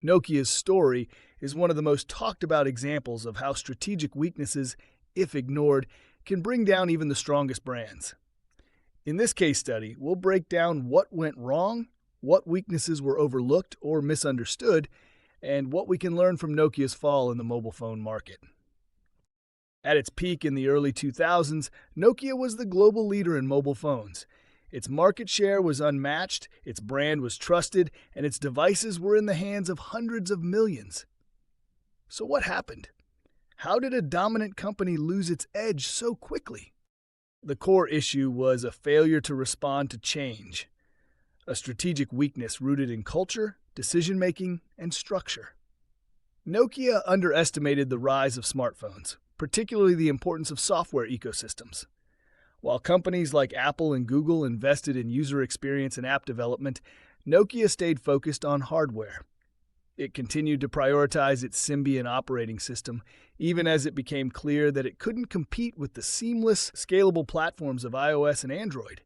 Nokia's story is one of the most talked about examples of how strategic weaknesses, if ignored, can bring down even the strongest brands. In this case study, we'll break down what went wrong, what weaknesses were overlooked or misunderstood, and what we can learn from Nokia's fall in the mobile phone market. At its peak in the early 2000s, Nokia was the global leader in mobile phones. Its market share was unmatched, its brand was trusted, and its devices were in the hands of hundreds of millions. So what happened? How did a dominant company lose its edge so quickly? The core issue was a failure to respond to change, a strategic weakness rooted in culture, decision-making, and structure. Nokia underestimated the rise of smartphones, particularly the importance of software ecosystems. While companies like Apple and Google invested in user experience and app development, Nokia stayed focused on hardware. It continued to prioritize its Symbian operating system, even as it became clear that it couldn't compete with the seamless, scalable platforms of iOS and Android.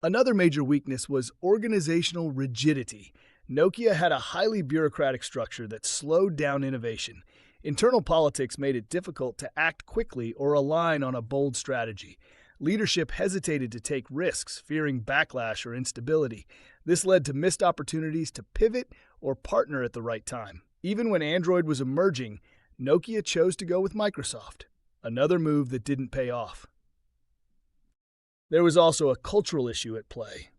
Another major weakness was organizational rigidity. Nokia had a highly bureaucratic structure that slowed down innovation. Internal politics made it difficult to act quickly or align on a bold strategy. Leadership hesitated to take risks, fearing backlash or instability. This led to missed opportunities to pivot or partner at the right time. Even when Android was emerging, Nokia chose to go with Microsoft, another move that didn't pay off. There was also a cultural issue at play.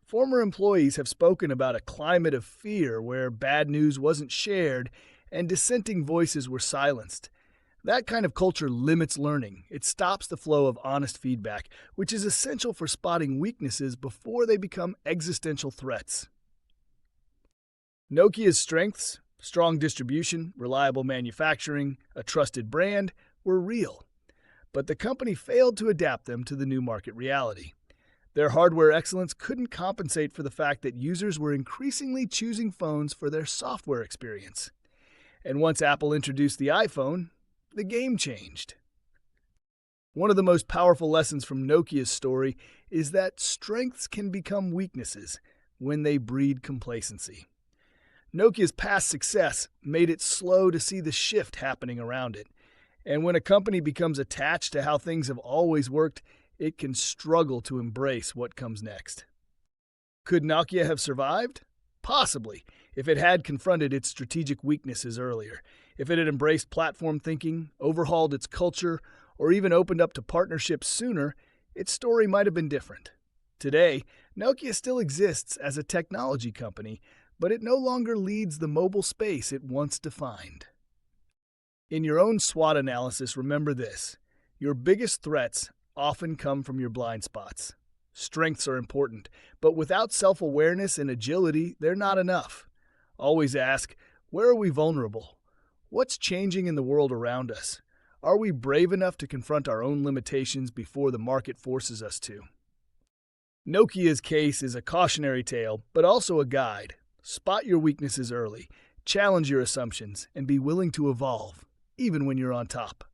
Former employees have spoken about a climate of fear where bad news wasn't shared and dissenting voices were silenced. That kind of culture limits learning. It stops the flow of honest feedback, which is essential for spotting weaknesses before they become existential threats. Nokia's strengths, strong distribution, reliable manufacturing, a trusted brand, were real. But the company failed to adapt them to the new market reality. Their hardware excellence couldn't compensate for the fact that users were increasingly choosing phones for their software experience. And once Apple introduced the iPhone, the game changed. One of the most powerful lessons from Nokia's story is that strengths can become weaknesses when they breed complacency. Nokia's past success made it slow to see the shift happening around it. And when a company becomes attached to how things have always worked, it can struggle to embrace what comes next. Could Nokia have survived? Possibly, if it had confronted its strategic weaknesses earlier. If it had embraced platform thinking, overhauled its culture, or even opened up to partnerships sooner, its story might have been different. Today, Nokia still exists as a technology company, but it no longer leads the mobile space it once defined. In your own SWOT analysis, remember this: your biggest threats often come from your blind spots. Strengths are important, but without self-awareness and agility, they're not enough. Always ask, where are we vulnerable? What's changing in the world around us? Are we brave enough to confront our own limitations before the market forces us to? Nokia's case is a cautionary tale, but also a guide. Spot your weaknesses early, challenge your assumptions, and be willing to evolve, even when you're on top.